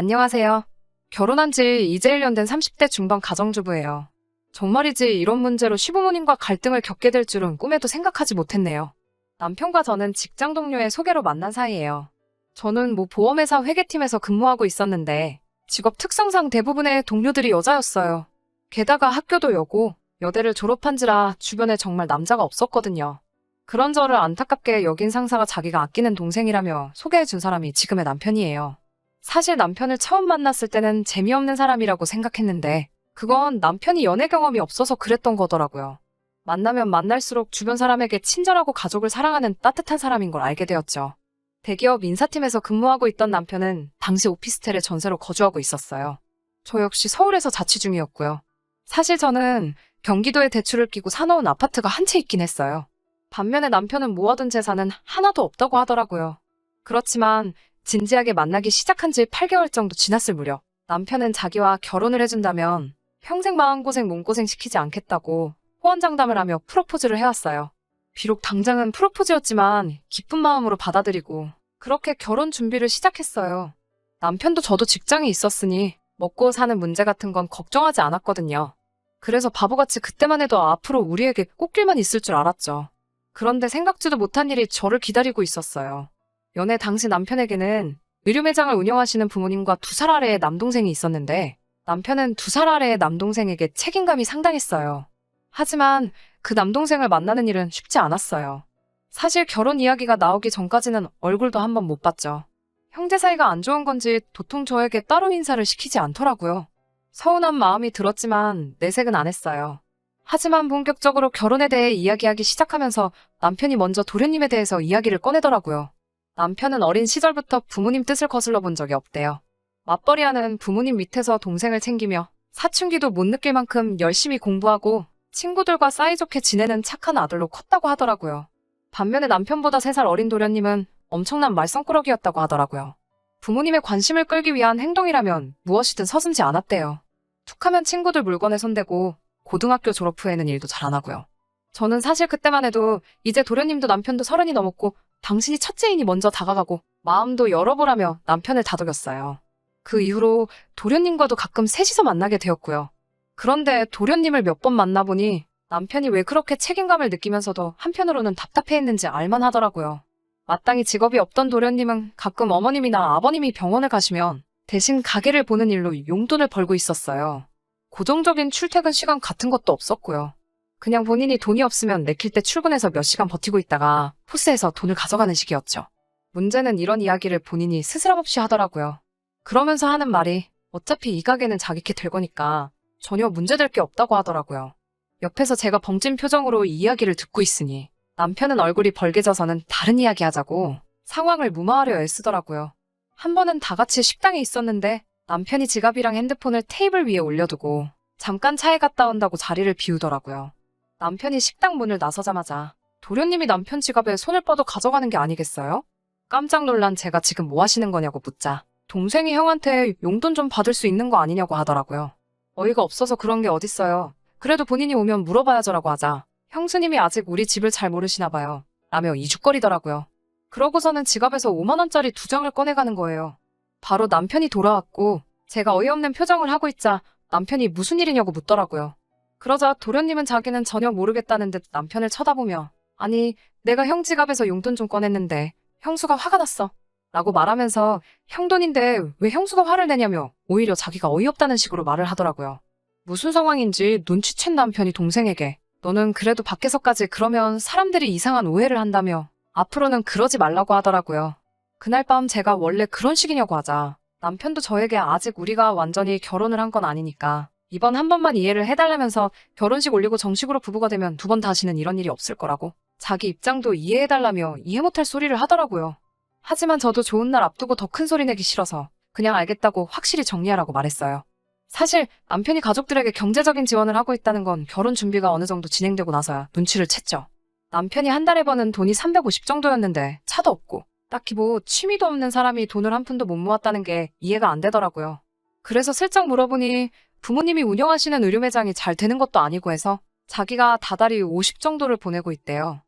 안녕하세요. 결혼한 지 이제 1년 된 30대 중반 가정주부예요. 정말이지 이런 문제로 시부모님과 갈등을 겪게 될 줄은 꿈에도 생각하지 못했네요. 남편과 저는 직장 동료의 소개로 만난 사이예요. 저는 보험회사 회계팀에서 근무하고 있었는데 직업 특성상 대부분의 동료들이 여자였어요. 게다가 학교도 여고, 여대를 졸업한지라 주변에 정말 남자가 없었거든요. 그런 저를 안타깝게 여긴 상사가 자기가 아끼는 동생이라며 소개해준 사람이 지금의 남편이에요. 사실 남편을 처음 만났을 때는 재미없는 사람이라고 생각했는데 그건 남편이 연애 경험이 없어서 그랬던 거더라고요. 만나면 만날수록 주변 사람에게 친절하고 가족을 사랑하는 따뜻한 사람인 걸 알게 되었죠. 대기업 인사팀에서 근무하고 있던 남편은 당시 오피스텔에 전세로 거주하고 있었어요. 저 역시 서울에서 자취 중이었고요. 사실 저는 경기도에 대출을 끼고 사놓은 아파트가 한 채 있긴 했어요. 반면에 남편은 모아둔 재산은 하나도 없다고 하더라고요. 그렇지만 진지하게 만나기 시작한 지 8개월 정도 지났을 무렵 남편은 자기와 결혼을 해준다면 평생 마음고생 몸고생 시키지 않겠다고 호언장담을 하며 프로포즈를 해왔어요. 비록 당장은 프로포즈였지만 기쁜 마음으로 받아들이고 그렇게 결혼 준비를 시작했어요. 남편도 저도 직장이 있었으니 먹고 사는 문제 같은 건 걱정하지 않았거든요. 그래서 바보같이 그때만 해도 앞으로 우리에게 꽃길만 있을 줄 알았죠. 그런데 생각지도 못한 일이 저를 기다리고 있었어요. 연애 당시 남편에게는 의류 매장을 운영하시는 부모님과 2살 아래의 남동생이 있었는데 남편은 2살 아래의 남동생에게 책임감이 상당했어요. 하지만 그 남동생을 만나는 일은 쉽지 않았어요. 사실 결혼 이야기가 나오기 전까지는 얼굴도 한번 못 봤죠. 형제 사이가 안 좋은 건지 도통 저에게 따로 인사를 시키지 않더라고요. 서운한 마음이 들었지만 내색은 안 했어요. 하지만 본격적으로 결혼에 대해 이야기하기 시작하면서 남편이 먼저 도련님에 대해서 이야기를 꺼내더라고요. 남편은 어린 시절부터 부모님 뜻을 거슬러 본 적이 없대요. 맞벌이하는 부모님 밑에서 동생을 챙기며 사춘기도 못 느낄 만큼 열심히 공부하고 친구들과 사이좋게 지내는 착한 아들로 컸다고 하더라고요. 반면에 남편보다 3살 어린 도련님은 엄청난 말썽꾸러기였다고 하더라고요. 부모님의 관심을 끌기 위한 행동이라면 무엇이든 서슴지 않았대요. 툭하면 친구들 물건에 손대고 고등학교 졸업 후에는 일도 잘 안 하고요. 저는 사실 그때만 해도 이제 도련님도 남편도 30이 넘었고 당신이 첫째이니 먼저 다가가고 마음도 열어보라며 남편을 다독였어요. 그 이후로 도련님과도 가끔 셋이서 만나게 되었고요. 그런데 도련님을 몇 번 만나보니 남편이 왜 그렇게 책임감을 느끼면서도 한편으로는 답답해했는지 알만하더라고요. 마땅히 직업이 없던 도련님은 가끔 어머님이나 아버님이 병원을 가시면 대신 가게를 보는 일로 용돈을 벌고 있었어요. 고정적인 출퇴근 시간 같은 것도 없었고요. 그냥 본인이 돈이 없으면 내킬 때 출근해서 몇 시간 버티고 있다가 포스에서 돈을 가져가는 식이었죠. 문제는 이런 이야기를 본인이 스스럼 없이 하더라고요. 그러면서 하는 말이 어차피 이 가게는 자기 게 될 거니까 전혀 문제될 게 없다고 하더라고요. 옆에서 제가 벙찐 표정으로 이 이야기를 듣고 있으니 남편은 얼굴이 벌개져서는 다른 이야기 하자고 상황을 무마하려 애쓰더라고요. 한 번은 다 같이 식당에 있었는데 남편이 지갑이랑 핸드폰을 테이블 위에 올려두고 잠깐 차에 갔다 온다고 자리를 비우더라고요. 남편이 식당 문을 나서자마자 도련님이 남편 지갑에 손을 뻗어 가져가는 게 아니겠어요? 깜짝 놀란 제가 지금 뭐 하시는 거냐고 묻자 동생이 형한테 용돈 좀 받을 수 있는 거 아니냐고 하더라고요. 어이가 없어서 그런 게 어딨어요. 그래도 본인이 오면 물어봐야죠라고 하자 형수님이 아직 우리 집을 잘 모르시나 봐요 라며 이죽거리더라고요. 그러고서는 지갑에서 5만 원짜리 2장을 꺼내가는 거예요. 바로 남편이 돌아왔고 제가 어이없는 표정을 하고 있자 남편이 무슨 일이냐고 묻더라고요. 그러자 도련님은 자기는 전혀 모르겠다는 듯 남편을 쳐다보며 아니 내가 형 지갑에서 용돈 좀 꺼냈는데 형수가 화가 났어 라고 말하면서 형 돈인데 왜 형수가 화를 내냐며 오히려 자기가 어이없다는 식으로 말을 하더라고요. 무슨 상황인지 눈치챈 남편이 동생에게 너는 그래도 밖에서까지 그러면 사람들이 이상한 오해를 한다며 앞으로는 그러지 말라고 하더라고요. 그날 밤 제가 원래 그런 식이냐고 하자 남편도 저에게 아직 우리가 완전히 결혼을 한 건 아니니까 이번 한 번만 이해를 해달라면서 결혼식 올리고 정식으로 부부가 되면 2번 다시는 이런 일이 없을 거라고 자기 입장도 이해해달라며 이해 못할 소리를 하더라고요. 하지만 저도 좋은 날 앞두고 더 큰 소리 내기 싫어서 그냥 알겠다고 확실히 정리하라고 말했어요. 사실 남편이 가족들에게 경제적인 지원을 하고 있다는 건 결혼 준비가 어느 정도 진행되고 나서야 눈치를 챘죠. 남편이 한 달에 버는 돈이 350 정도였는데 차도 없고 딱히 취미도 없는 사람이 돈을 한 푼도 못 모았다는 게 이해가 안 되더라고요. 그래서 슬쩍 물어보니 부모님이 운영하시는 의류 매장이 잘 되는 것도 아니고 해서 자기가 다달이 50 정도를 보내고 있대요.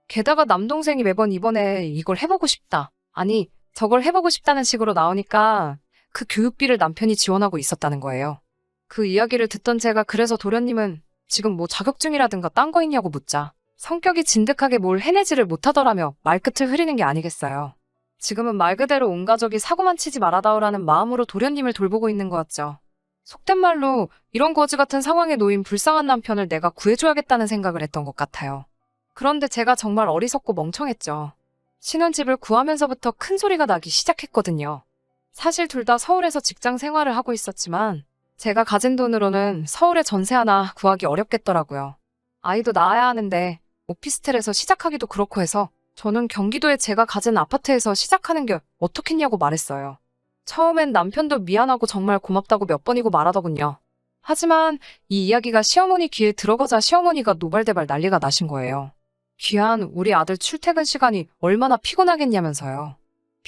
게다가 남동생이 매번 이번에 이걸 해보고 싶다. 아니 저걸 해보고 싶다는 식으로 나오니까 그 교육비를 남편이 지원하고 있었다는 거예요. 그 이야기를 듣던 제가 그래서 도련님은 지금 뭐 자격증이라든가 딴 거 있냐고 묻자 성격이 진득하게 뭘 해내지를 못하더라며 말끝을 흐리는 게 아니겠어요. 지금은 말 그대로 온 가족이 사고만 치지 말아다오라는 마음으로 도련님을 돌보고 있는 거였죠. 속된 말로 이런 거지 같은 상황에 놓인 불쌍한 남편을 내가 구해줘야겠다는 생각을 했던 것 같아요. 그런데 제가 정말 어리석고 멍청했죠. 신혼집을 구하면서부터 큰 소리가 나기 시작했거든요. 사실 둘 다 서울에서 직장 생활을 하고 있었지만 제가 가진 돈으로는 서울에 전세 하나 구하기 어렵겠더라고요. 아이도 낳아야 하는데 오피스텔에서 시작하기도 그렇고 해서 저는 경기도에 제가 가진 아파트에서 시작하는 게 어떻겠냐고 말했어요. 처음엔 남편도 미안하고 정말 고맙다고 몇 번이고 말하더군요. 하지만 이 이야기가 시어머니 귀에 들어가자 시어머니가 노발대발 난리가 나신 거예요. 귀한 우리 아들 출퇴근 시간이 얼마나 피곤하겠냐면서요.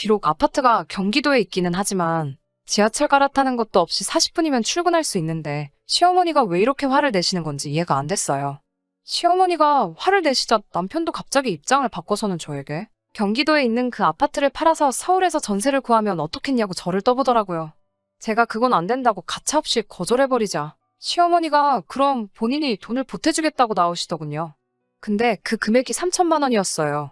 비록 아파트가 경기도에 있기는 하지만 지하철 갈아타는 것도 없이 40분이면 출근할 수 있는데 시어머니가 왜 이렇게 화를 내시는 건지 이해가 안 됐어요. 시어머니가 화를 내시자 남편도 갑자기 입장을 바꿔서는 저에게 경기도에 있는 그 아파트를 팔아서 서울에서 전세를 구하면 어떻겠냐고 저를 떠보더라고요. 제가 그건 안 된다고 가차없이 거절해버리자 시어머니가 그럼 본인이 돈을 보태주겠다고 나오시더군요. 근데 그 금액이 3천만 원이었어요.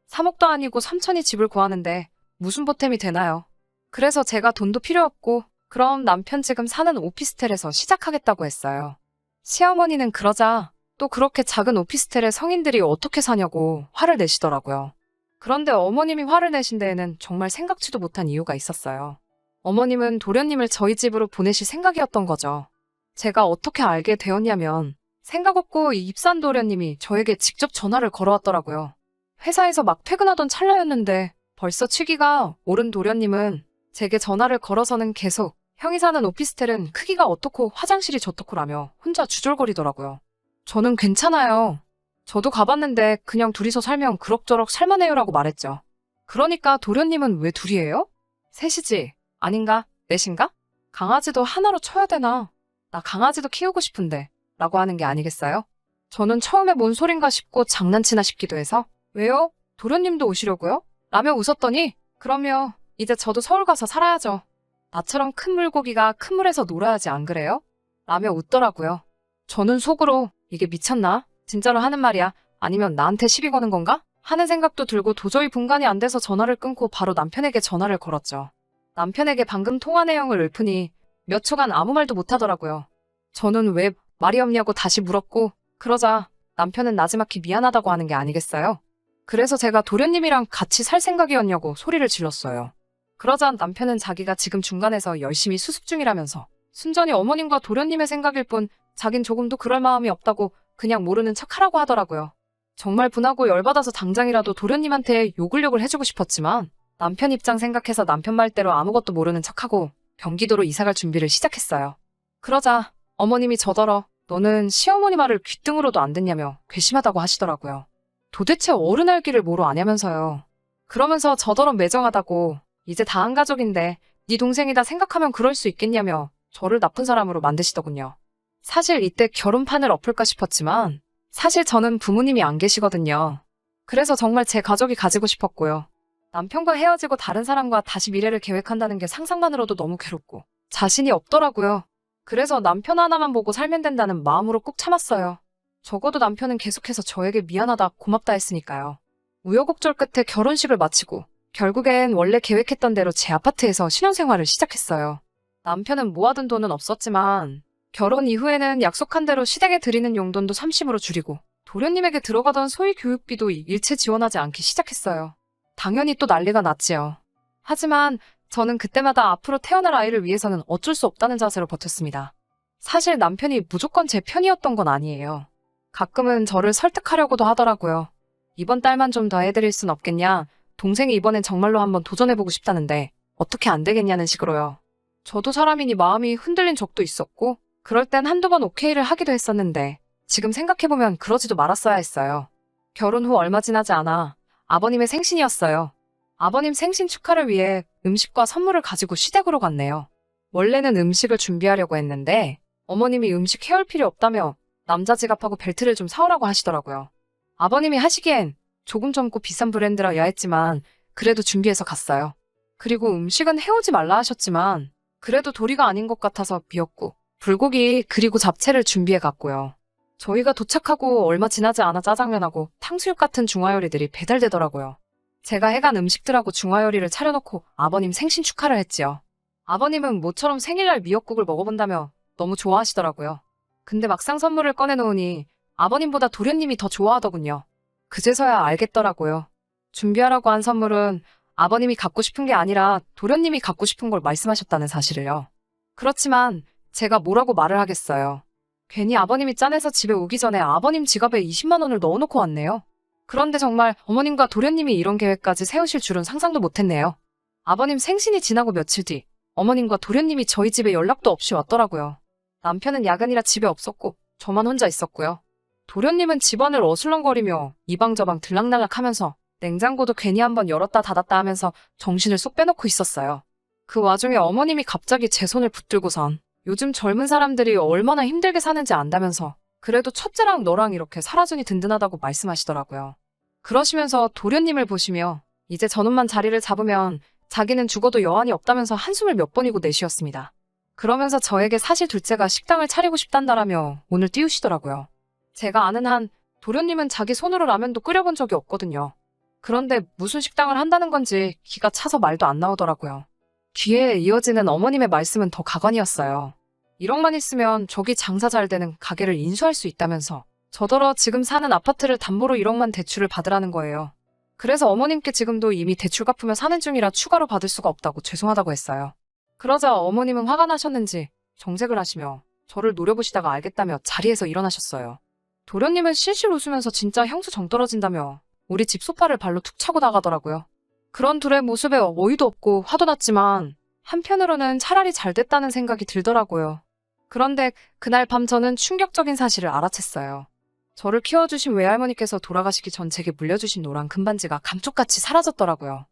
3억도 아니고 3천이 집을 구하는데 무슨 보탬이 되나요? 그래서 제가 돈도 필요 없고 그럼 남편 지금 사는 오피스텔에서 시작하겠다고 했어요. 시어머니는 그러자 또 그렇게 작은 오피스텔에 성인들이 어떻게 사냐고 화를 내시더라고요. 그런데 어머님이 화를 내신 데에는 정말 생각지도 못한 이유가 있었어요. 어머님은 도련님을 저희 집으로 보내실 생각이었던 거죠. 제가 어떻게 알게 되었냐면 생각 없고 이 입산 도련님이 저에게 직접 전화를 걸어왔더라고요. 회사에서 막 퇴근하던 찰나였는데 벌써 취기가 오른 도련님은 제게 전화를 걸어서는 계속 형이 사는 오피스텔은 크기가 어떻고 화장실이 저떻고라며 혼자 주절거리더라고요. 저는 괜찮아요. 저도 가봤는데 그냥 둘이서 살면 그럭저럭 살만해요라고 말했죠. 그러니까 도련님은 왜 둘이에요? 셋이지. 아닌가? 넷인가? 강아지도 하나로 쳐야 되나? 나 강아지도 키우고 싶은데 라고 하는 게 아니겠어요? 저는 처음에 뭔 소린가 싶고 장난치나 싶기도 해서 왜요? 도련님도 오시려고요? 라며 웃었더니 그럼요. 이제 저도 서울 가서 살아야죠. 나처럼 큰 물고기가 큰 물에서 놀아야지 안 그래요? 라며 웃더라고요. 저는 속으로 이게 미쳤나? 진짜로 하는 말이야? 아니면 나한테 시비 거는 건가? 하는 생각도 들고 도저히 분간이 안 돼서 전화를 끊고 바로 남편에게 전화를 걸었죠. 남편에게 방금 통화 내용을 읊으니 몇 초간 아무 말도 못하더라고요. 저는 왜 말이 없냐고 다시 물었고 그러자 남편은 나지막히 미안하다고 하는 게 아니겠어요? 그래서 제가 도련님이랑 같이 살 생각이었냐고 소리를 질렀어요. 그러자 남편은 자기가 지금 중간에서 열심히 수습 중이라면서 순전히 어머님과 도련님의 생각일 뿐 자긴 조금도 그럴 마음이 없다고 그냥 모르는 척하라고 하더라고요. 정말 분하고 열받아서 당장이라도 도련님한테 욕을 해주고 싶었지만 남편 입장 생각해서 남편 말대로 아무것도 모르는 척하고 경기도로 이사갈 준비를 시작했어요. 그러자 어머님이 저더러 너는 시어머니 말을 귀등으로도 안 듣냐며 괘씸하다고 하시더라고요. 도대체 어른 알기를 뭐로 아냐면서요. 그러면서 저더러 매정하다고 이제 다 한 가족인데 네 동생이다 생각하면 그럴 수 있겠냐며 저를 나쁜 사람으로 만드시더군요. 사실 이때 결혼판을 엎을까 싶었지만 사실 저는 부모님이 안 계시거든요. 그래서 정말 제 가족이 가지고 싶었고요. 남편과 헤어지고 다른 사람과 다시 미래를 계획한다는 게 상상만으로도 너무 괴롭고 자신이 없더라고요. 그래서 남편 하나만 보고 살면 된다는 마음으로 꾹 참았어요. 적어도 남편은 계속해서 저에게 미안하다 고맙다 했으니까요. 우여곡절 끝에 결혼식을 마치고 결국엔 원래 계획했던 대로 제 아파트에서 신혼생활을 시작했어요. 남편은 모아둔 돈은 없었지만 결혼 이후에는 약속한 대로 시댁에 드리는 용돈도 삼심으로 줄이고 도련님에게 들어가던 소위 교육비도 일체 지원하지 않기 시작했어요. 당연히 또 난리가 났지요. 하지만 저는 그때마다 앞으로 태어날 아이를 위해서는 어쩔 수 없다는 자세로 버텼습니다. 사실 남편이 무조건 제 편이었던 건 아니에요. 가끔은 저를 설득하려고도 하더라고요. 이번 달만 좀 더 해드릴 순 없겠냐? 동생이 이번엔 정말로 한번 도전해보고 싶다는데 어떻게 안 되겠냐는 식으로요. 저도 사람이니 마음이 흔들린 적도 있었고 그럴 땐 한두 번 오케이를 하기도 했었는데 지금 생각해보면 그러지도 말았어야 했어요. 결혼 후 얼마 지나지 않아 아버님의 생신이었어요. 아버님 생신 축하를 위해 음식과 선물을 가지고 시댁으로 갔네요. 원래는 음식을 준비하려고 했는데 어머님이 음식 해올 필요 없다며 남자 지갑하고 벨트를 좀 사오라고 하시더라고요. 아버님이 하시기엔 조금 젊고 비싼 브랜드라 야했지만 그래도 준비해서 갔어요. 그리고 음식은 해오지 말라 하셨지만 그래도 도리가 아닌 것 같아서 미역국, 불고기 그리고 잡채를 준비해 갔고요. 저희가 도착하고 얼마 지나지 않아 짜장면하고 탕수육 같은 중화요리들이 배달되더라고요. 제가 해간 음식들하고 중화요리를 차려놓고 아버님 생신 축하를 했지요. 아버님은 모처럼 생일날 미역국을 먹어본다며 너무 좋아하시더라고요. 근데 막상 선물을 꺼내놓으니 아버님보다 도련님이 더 좋아하더군요. 그제서야 알겠더라고요. 준비하라고 한 선물은 아버님이 갖고 싶은 게 아니라 도련님이 갖고 싶은 걸 말씀하셨다는 사실을요. 그렇지만 제가 뭐라고 말을 하겠어요. 괜히 아버님이 짠해서 집에 오기 전에 아버님 지갑에 20만 원을 넣어놓고 왔네요. 그런데 정말 어머님과 도련님이 이런 계획까지 세우실 줄은 상상도 못했네요. 아버님 생신이 지나고 며칠 뒤 어머님과 도련님이 저희 집에 연락도 없이 왔더라고요. 남편은 야근이라 집에 없었고 저만 혼자 있었고요. 도련님은 집안을 어슬렁거리며 이방저방 들락날락하면서 냉장고도 괜히 한번 열었다 닫았다 하면서 정신을 쏙 빼놓고 있었어요. 그 와중에 어머님이 갑자기 제 손을 붙들고선 요즘 젊은 사람들이 얼마나 힘들게 사는지 안다면서 그래도 첫째랑 너랑 이렇게 살아주니 든든하다고 말씀하시더라고요. 그러시면서 도련님을 보시며 이제 저놈만 자리를 잡으면 자기는 죽어도 여한이 없다면서 한숨을 몇 번이고 내쉬었습니다. 그러면서 저에게 사실 둘째가 식당을 차리고 싶단다라며 오늘 띄우시더라고요. 제가 아는 한 도련님은 자기 손으로 라면도 끓여본 적이 없거든요. 그런데 무슨 식당을 한다는 건지 기가 차서 말도 안 나오더라고요. 뒤에 이어지는 어머님의 말씀은 더 가관이었어요. 1억만 있으면 저기 장사 잘 되는 가게를 인수할 수 있다면서 저더러 지금 사는 아파트를 담보로 1억만 대출을 받으라는 거예요. 그래서 어머님께 지금도 이미 대출 갚으며 사는 중이라 추가로 받을 수가 없다고 죄송하다고 했어요. 그러자 어머님은 화가 나셨는지 정색을 하시며 저를 노려보시다가 알겠다며 자리에서 일어나셨어요. 도련님은 실실 웃으면서 진짜 형수 정 떨어진다며 우리 집 소파를 발로 툭 차고 나가더라고요. 그런 둘의 모습에 어이도 없고 화도 났지만 한편으로는 차라리 잘 됐다는 생각이 들더라고요. 그런데 그날 밤 저는 충격적인 사실을 알아챘어요. 저를 키워주신 외할머니께서 돌아가시기 전 제게 물려주신 노란 금반지가 감쪽같이 사라졌더라고요.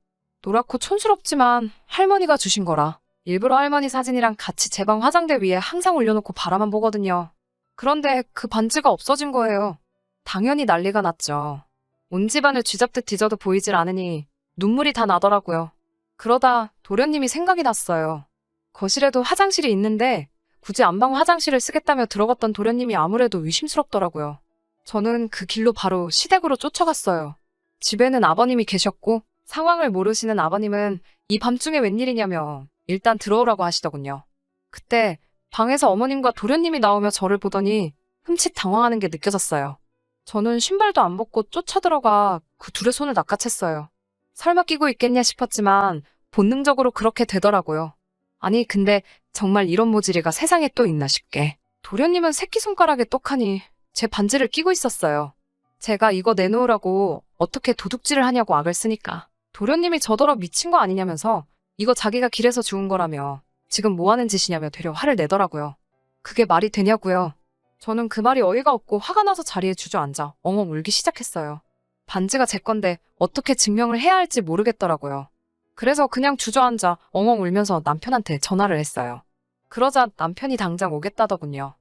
노랗고 촌스럽지만 할머니가 주신 거라 일부러 할머니 사진이랑 같이 제 방 화장대 위에 항상 올려놓고 바라만 보거든요. 그런데 그 반지가 없어진 거예요. 당연히 난리가 났죠. 온 집안을 쥐잡듯 뒤져도 보이질 않으니 눈물이 다 나더라고요. 그러다 도련님이 생각이 났어요. 거실에도 화장실이 있는데 굳이 안방 화장실을 쓰겠다며 들어갔던 도련님이 아무래도 의심스럽더라고요. 저는 그 길로 바로 시댁으로 쫓아갔어요. 집에는 아버님이 계셨고 상황을 모르시는 아버님은 이 밤중에 웬일이냐며 일단 들어오라고 하시더군요. 그때 방에서 어머님과 도련님이 나오며 저를 보더니 흠칫 당황하는 게 느껴졌어요. 저는 신발도 안 벗고 쫓아들어가 그 둘의 손을 낚아챘어요. 설마 끼고 있겠냐 싶었지만 본능적으로 그렇게 되더라고요. 아니 근데 정말 이런 모질이가 세상에 또 있나 싶게 도련님은 새끼손가락에 똑하니 제 반지를 끼고 있었어요. 제가 이거 내놓으라고 어떻게 도둑질을 하냐고 악을 쓰니까 도련님이 저더러 미친 거 아니냐면서 이거 자기가 길에서 주운 거라며 지금 뭐 하는 짓이냐며 되려 화를 내더라고요. 그게 말이 되냐고요. 저는 그 말이 어이가 없고 화가 나서 자리에 주저앉아 엉엉 울기 시작했어요. 반지가 제 건데 어떻게 증명을 해야 할지 모르겠더라고요. 그래서 그냥 주저앉아 엉엉 울면서 남편한테 전화를 했어요. 그러자 남편이 당장 오겠다더군요.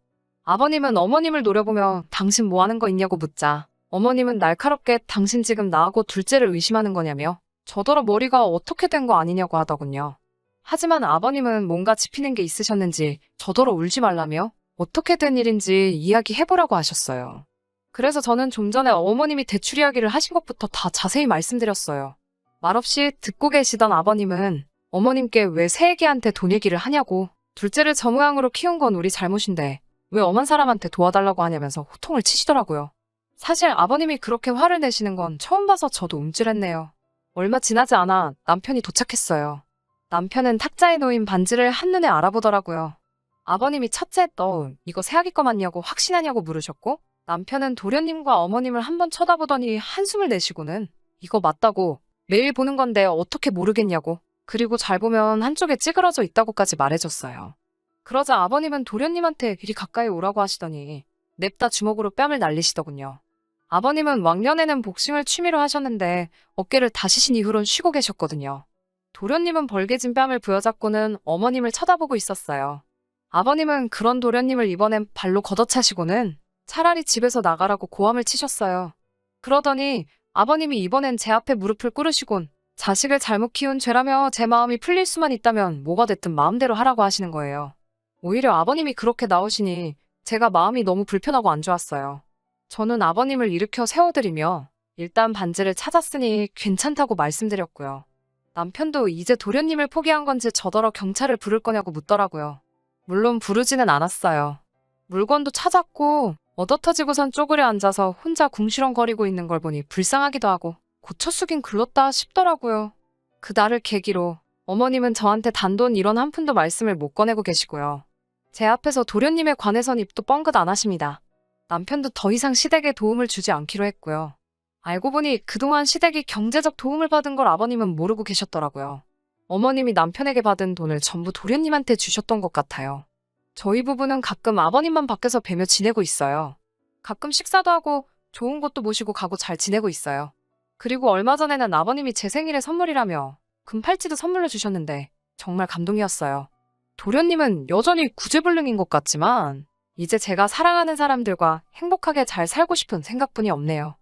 아버님은 어머님을 노려보며 당신 뭐 하는 거 있냐고 묻자 어머님은 날카롭게 당신 지금 나하고 둘째를 의심하는 거냐며 저더러 머리가 어떻게 된 거 아니냐고 하더군요. 하지만 아버님은 뭔가 짚히는 게 있으셨는지 저더러 울지 말라며 어떻게 된 일인지 이야기해보라고 하셨어요. 그래서 저는 좀 전에 어머님이 대출 이야기를 하신 것부터 다 자세히 말씀드렸어요. 말없이 듣고 계시던 아버님은 어머님께 왜 새애기한테 돈 얘기를 하냐고 둘째를 저 모양으로 키운 건 우리 잘못인데 왜 엄한 사람한테 도와달라고 하냐면서 호통을 치시더라고요. 사실 아버님이 그렇게 화를 내시는 건 처음 봐서 저도 움찔했네요. 얼마 지나지 않아 남편이 도착했어요. 남편은 탁자에 놓인 반지를 한눈에 알아보더라고요. 아버님이 첫째 너 이거 새아기 거 맞냐고 확신하냐고 물으셨고 남편은 도련님과 어머님을 한번 쳐다보더니 한숨을 내쉬고는 이거 맞다고 매일 보는 건데 어떻게 모르겠냐고 그리고 잘 보면 한쪽에 찌그러져 있다고까지 말해줬어요. 그러자 아버님은 도련님한테 이리 가까이 오라고 하시더니 냅다 주먹으로 뺨을 날리시더군요. 아버님은 왕년에는 복싱을 취미로 하셨는데 어깨를 다치신 이후론 쉬고 계셨거든요. 도련님은 벌개진 뺨을 부여잡고는 어머님을 쳐다보고 있었어요. 아버님은 그런 도련님을 이번엔 발로 걷어차시고는 차라리 집에서 나가라고 고함을 치셨어요. 그러더니 아버님이 이번엔 제 앞에 무릎을 꿇으시곤 자식을 잘못 키운 죄라며 제 마음이 풀릴 수만 있다면 뭐가 됐든 마음대로 하라고 하시는 거예요. 오히려 아버님이 그렇게 나오시니 제가 마음이 너무 불편하고 안 좋았어요. 저는 아버님을 일으켜 세워드리며 일단 반지를 찾았으니 괜찮다고 말씀드렸고요. 남편도 이제 도련님을 포기한 건지 저더러 경찰을 부를 거냐고 묻더라고요. 물론 부르지는 않았어요. 물건도 찾았고 얻어터지고선 쪼그려 앉아서 혼자 궁시렁거리고 있는 걸 보니 불쌍하기도 하고 고쳐 쓰긴 글렀다 싶더라고요. 그날을 계기로 어머님은 저한테 단돈 1원 한 푼도 말씀을 못 꺼내고 계시고요. 제 앞에서 도련님에 관해선 입도 뻥긋 안 하십니다. 남편도 더 이상 시댁에 도움을 주지 않기로 했고요. 알고 보니 그동안 시댁이 경제적 도움을 받은 걸 아버님은 모르고 계셨더라고요. 어머님이 남편에게 받은 돈을 전부 도련님한테 주셨던 것 같아요. 저희 부부는 가끔 아버님만 밖에서 뵈며 지내고 있어요. 가끔 식사도 하고 좋은 곳도 모시고 가고 잘 지내고 있어요. 그리고 얼마 전에는 아버님이 제 생일에 선물이라며 금팔찌도 선물로 주셨는데 정말 감동이었어요. 도련님은 여전히 구제불능인 것 같지만 이제 제가 사랑하는 사람들과 행복하게 잘 살고 싶은 생각뿐이 없네요.